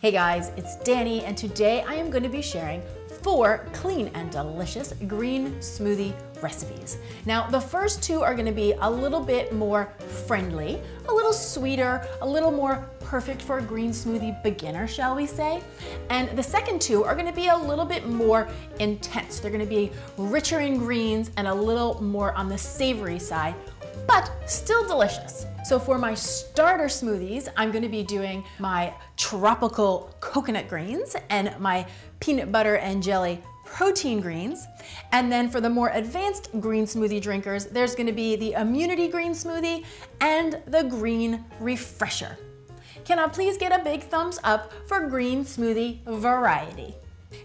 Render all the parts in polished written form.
Hey guys, it's Danny, and today I am going to be sharing 4 clean and delicious green smoothie recipes. Now, the first 2 are going to be a little bit more friendly, a little sweeter, a little more perfect for a green smoothie beginner, shall we say. And the second 2 are going to be a little bit more intense. They're going to be richer in greens and a little more on the savory side, but still delicious. So for my starter smoothies, I'm going to be doing my tropical coconut greens and my peanut butter and jelly protein greens. And then for the more advanced green smoothie drinkers, there's going to be the immunity green smoothie and the green refresher. Can I please get a big thumbs up for green smoothie variety?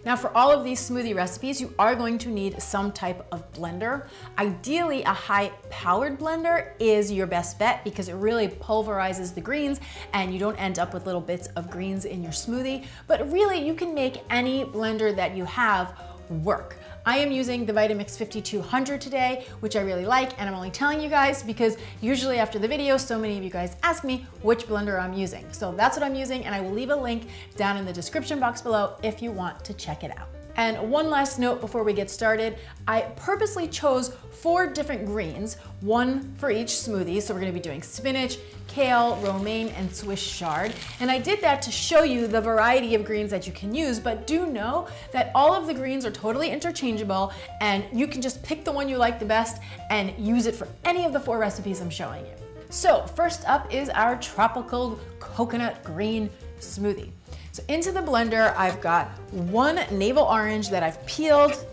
Now, for all of these smoothie recipes, you are going to need some type of blender. Ideally, a high-powered blender is your best bet because it really pulverizes the greens and you don't end up with little bits of greens in your smoothie. But really, you can make any blender that you have work. I am using the Vitamix 5200 today, which I really like, and I'm only telling you guys because usually after the video, so many of you guys ask me which blender I'm using. So that's what I'm using, and I will leave a link down in the description box below if you want to check it out. And one last note before we get started, I purposely chose 4 different greens, one for each smoothie. So we're gonna be doing spinach, kale, romaine, and Swiss chard. And I did that to show you the variety of greens that you can use, but do know that all of the greens are totally interchangeable and you can just pick the one you like the best and use it for any of the 4 recipes I'm showing you. So first up is our tropical coconut green smoothie. So into the blender, I've got 1 navel orange that I've peeled,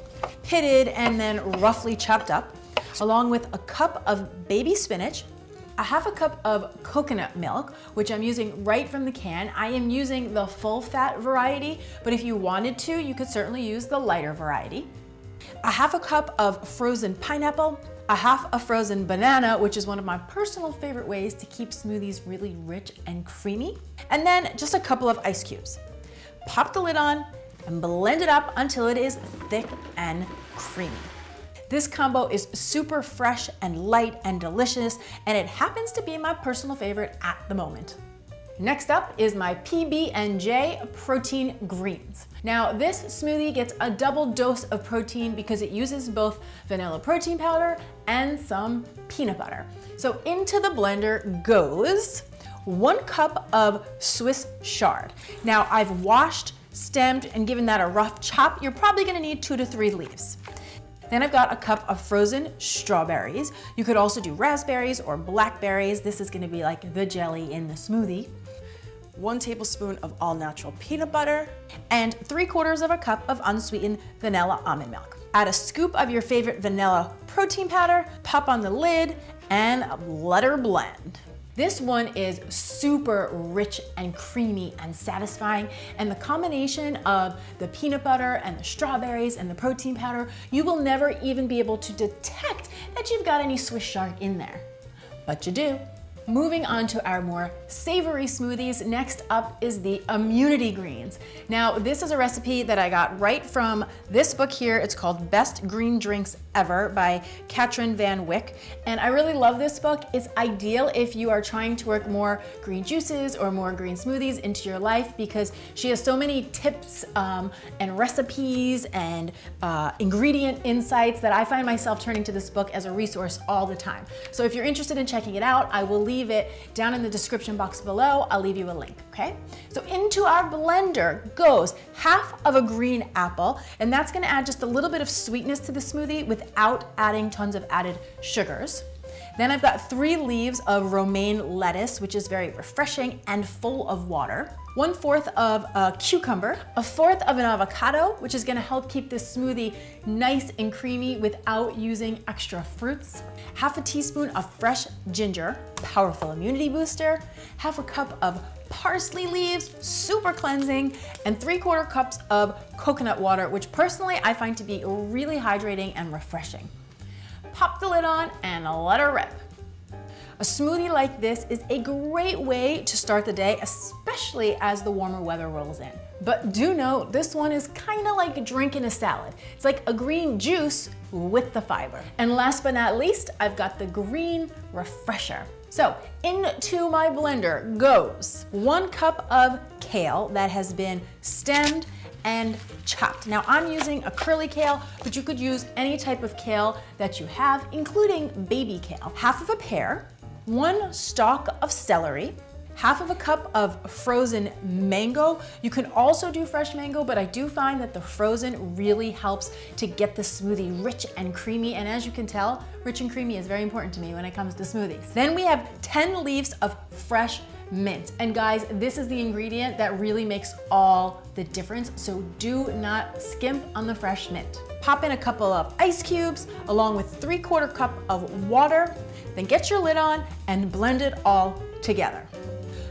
pitted, and then roughly chopped up, along with a cup of baby spinach, a half a cup of coconut milk, which I'm using right from the can. I am using the full fat variety, but if you wanted to, you could certainly use the lighter variety. A half a cup of frozen pineapple, a half a frozen banana, which is one of my personal favorite ways to keep smoothies really rich and creamy, and then just a couple of ice cubes. Pop the lid on and blend it up until it is thick and creamy. This combo is super fresh and light and delicious, and it happens to be my personal favorite at the moment. Next up is my PB+J protein greens. Now this smoothie gets a double dose of protein because it uses both vanilla protein powder and some peanut butter. So into the blender goes 1 cup of Swiss chard. Now I've washed, stemmed, and given that a rough chop. You're probably gonna need 2 to 3 leaves. Then I've got a cup of frozen strawberries. You could also do raspberries or blackberries. This is gonna be like the jelly in the smoothie. 1 tablespoon of all natural peanut butter, and 3/4 of a cup of unsweetened vanilla almond milk. Add a scoop of your favorite vanilla protein powder, pop on the lid, and let her blend. This one is super rich and creamy and satisfying, and the combination of the peanut butter and the strawberries and the protein powder, you will never even be able to detect that you've got any Swiss chard in there, but you do. Moving on to our more savory smoothies, next up is the immunity greens. Now, this is a recipe that I got right from this book here. It's called Best Green Drinks Ever by Katrin Van Wyck. And I really love this book. It's ideal if you are trying to work more green juices or more green smoothies into your life because she has so many tips and recipes and ingredient insights that I find myself turning to this book as a resource all the time. So if you're interested in checking it out, I will leave it down in the description box below. I'll leave you a link, okay? So into our blender goes half of a green apple, and that's gonna add just a little bit of sweetness to the smoothie without adding tons of added sugars. Then I've got 3 leaves of romaine lettuce, which is very refreshing and full of water. 1/4 of a cucumber, 1/4 of an avocado, which is gonna help keep this smoothie nice and creamy without using extra fruits. Half a teaspoon of fresh ginger, powerful immunity booster. Half a cup of parsley leaves, super cleansing, and 3/4 cups of coconut water, which personally I find to be really hydrating and refreshing. Pop the lid on and let her rip. A smoothie like this is a great way to start the day, especially as the warmer weather rolls in. But do know, this one is kind of like drinking a salad. It's like a green juice with the fiber. And last but not least, I've got the green refresher. So into my blender goes 1 cup of kale that has been stemmed and chopped. Now I'm using a curly kale, but you could use any type of kale that you have, including baby kale. Half of a pear, 1 stalk of celery, half of a cup of frozen mango. You can also do fresh mango, but I do find that the frozen really helps to get the smoothie rich and creamy. And as you can tell, rich and creamy is very important to me when it comes to smoothies. Then we have 10 leaves of fresh mint. And guys, this is the ingredient that really makes all the difference, so do not skimp on the fresh mint. Pop in a couple of ice cubes along with 3/4 cup of water, then get your lid on and blend it all together.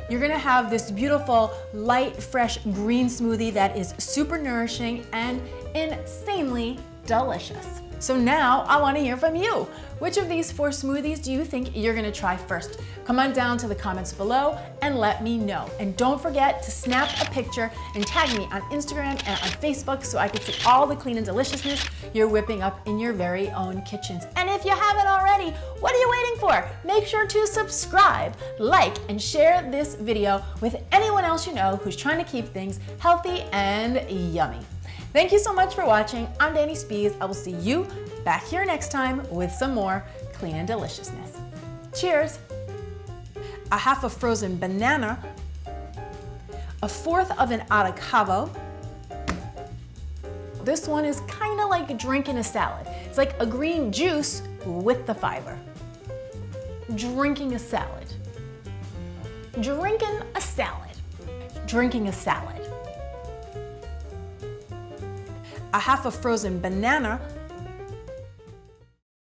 You're gonna have this beautiful, light, fresh green smoothie that is super nourishing and insanely delicious. So now I wanna hear from you. Which of these 4 smoothies do you think you're gonna try first? Come on down to the comments below and let me know. And don't forget to snap a picture and tag me on Instagram and on Facebook so I can see all the clean and deliciousness you're whipping up in your very own kitchens. And if you haven't already, what are you waiting for? Make sure to subscribe, like, and share this video with anyone else you know who's trying to keep things healthy and yummy. Thank you so much for watching. I'm Dani Spies. I will see you back here next time with some more clean and deliciousness. Cheers! A half a frozen banana, 1/4 of an avocado. This one is kind of like drinking a salad. It's like a green juice with the fiber. Drinking a salad. Drinking a salad. Drinking a salad. A half a frozen banana,